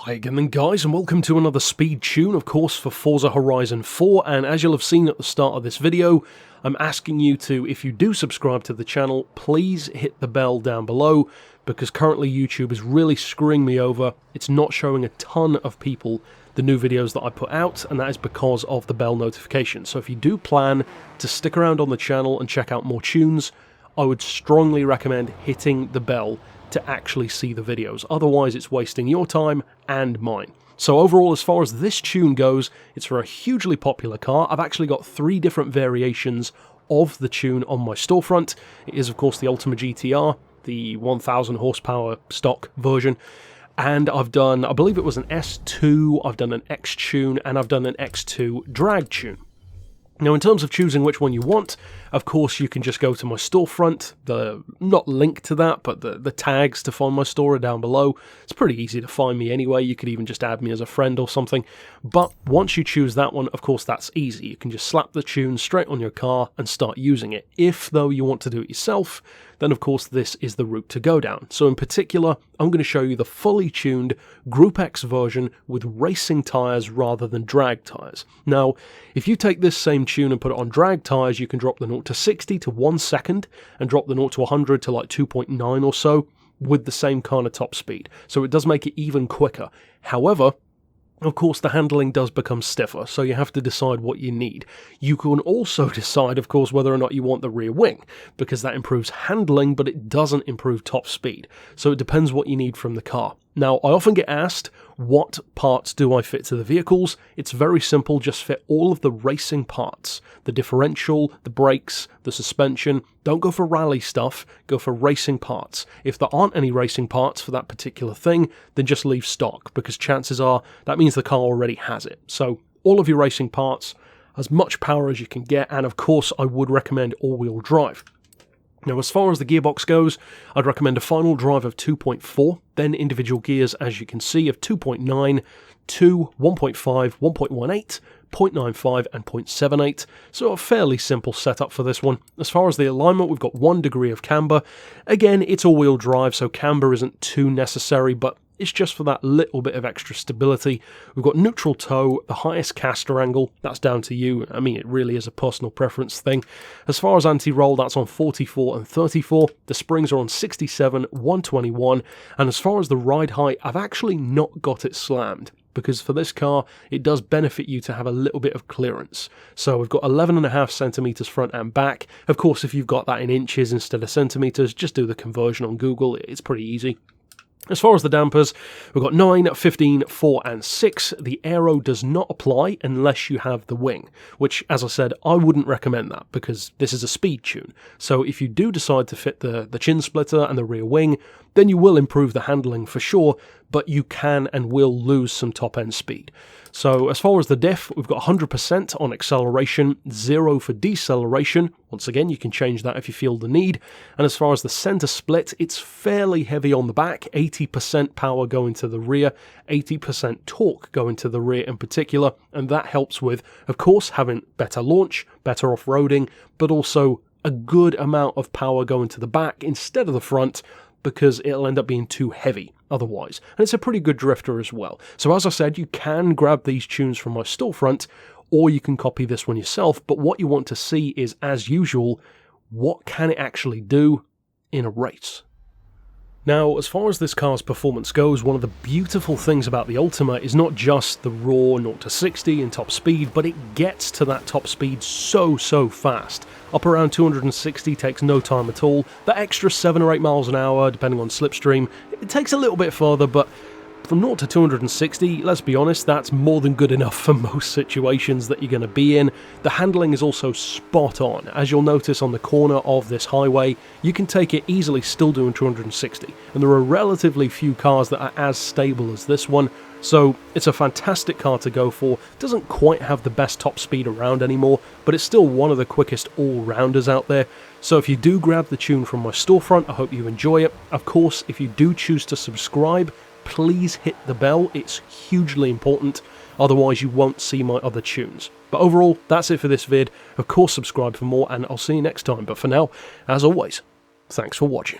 Hi again then guys, and welcome to another speed tune, of course, for Forza Horizon 4, and as you'll have seen at the start of this video, I'm asking you to, if you do subscribe to the channel, please hit the bell down below, because currently YouTube is really screwing me over. It's not showing a ton of people the new videos that I put out, and that is because of the bell notification. So if you do plan to stick around on the channel and check out more tunes, I would strongly recommend hitting the bell to actually see the videos. Otherwise, it's wasting your time and mine. So overall, as far as this tune goes, it's for a hugely popular car. I've actually got 3 different variations of the tune on my storefront. It is, of course, the Ultima GTR, the 1000 horsepower stock version. And I've done, I believe it was an S2, I've done an X tune, and I've done an X2 drag tune. Now, in terms of choosing which one you want, of course, you can just go to my storefront. Not linked to that, but the tags to find my store are down below. It's pretty easy to find me anyway. You could even just add me as a friend or something. But once you choose that one, of course, that's easy. You can just slap the tune straight on your car and start using it. If, though, you want to do it yourself, then of course this is the route to go down. So in particular, I'm going to show you the fully tuned Group X version with racing tyres rather than drag tyres. Now, if you take this same tune and put it on drag tyres, you can drop the 0 to 60 to 1 second and drop the 0 to 100 to like 2.9 or so with the same kind of top speed. So it does make it even quicker. However, of course, the handling does become stiffer, so you have to decide what you need. You can also decide, of course, whether or not you want the rear wing, because that improves handling, but it doesn't improve top speed. So it depends what you need from the car. Now, I often get asked, what parts do I fit to the vehicles? It's very simple, just fit all of the racing parts. The differential, the brakes, the suspension. Don't go for rally stuff, go for racing parts. If there aren't any racing parts for that particular thing, then just leave stock, because chances are that means the car already has it. So all of your racing parts, as much power as you can get, and of course I would recommend all-wheel drive. Now, as far as the gearbox goes, I'd recommend a final drive of 2.4, then individual gears, as you can see, of 2.9, 2, 1.5, 1.18, 0.95 and 0.78, so a fairly simple setup for this one. As far as the alignment, we've got 1 degree of camber. Again, it's all-wheel drive, so camber isn't too necessary, but it's just for that little bit of extra stability. We've got neutral toe, the highest caster angle, that's down to you. I mean, it really is a personal preference thing. As far as anti-roll, that's on 44 and 34. The springs are on 67, 121, and as far as the ride height, I've actually not got it slammed, because for this car, it does benefit you to have a little bit of clearance. So we've got 11.5 centimeters front and back. Of course, if you've got that in inches instead of centimeters, just do the conversion on Google. It's pretty easy. As far as the dampers, we've got 9, 15, 4 and 6. The aero does not apply unless you have the wing, which, as I said, I wouldn't recommend that because this is a speed tune. So if you do decide to fit the chin splitter and the rear wing, then you will improve the handling for sure, but you can and will lose some top-end speed. So as far as the diff, we've got 100% on acceleration, 0 for deceleration. Once again, you can change that if you feel the need. And as far as the center split, it's fairly heavy on the back, 80% power going to the rear, 80% torque going to the rear in particular, and that helps with, of course, having better launch, better off-roading, but also a good amount of power going to the back instead of the front, because it'll end up being too heavy otherwise. And it's a pretty good drifter as well. So as I said, you can grab these tunes from my storefront, or you can copy this one yourself, but what you want to see is, as usual, what can it actually do in a race? Now, as far as this car's performance goes, one of the beautiful things about the Ultima is not just the raw 0 to 60 in top speed, but it gets to that top speed so fast. Up around 260 takes no time at all. That extra 7 or 8 miles an hour, depending on slipstream, it takes a little bit further, but from 0 to 260, let's be honest, that's more than good enough for most situations that you're going to be in. The handling is also spot on. As you'll notice on the corner of this highway, you can take it easily still doing 260. And there are relatively few cars that are as stable as this one, so it's a fantastic car to go for. It doesn't quite have the best top speed around anymore, but it's still one of the quickest all-rounders out there. So if you do grab the tune from my storefront, I hope you enjoy it. Of course, if you do choose to subscribe, please hit the bell, it's hugely important, otherwise you won't see my other tunes. But overall, that's it for this vid. Of course, subscribe for more, and I'll see you next time. But for now, as always, thanks for watching.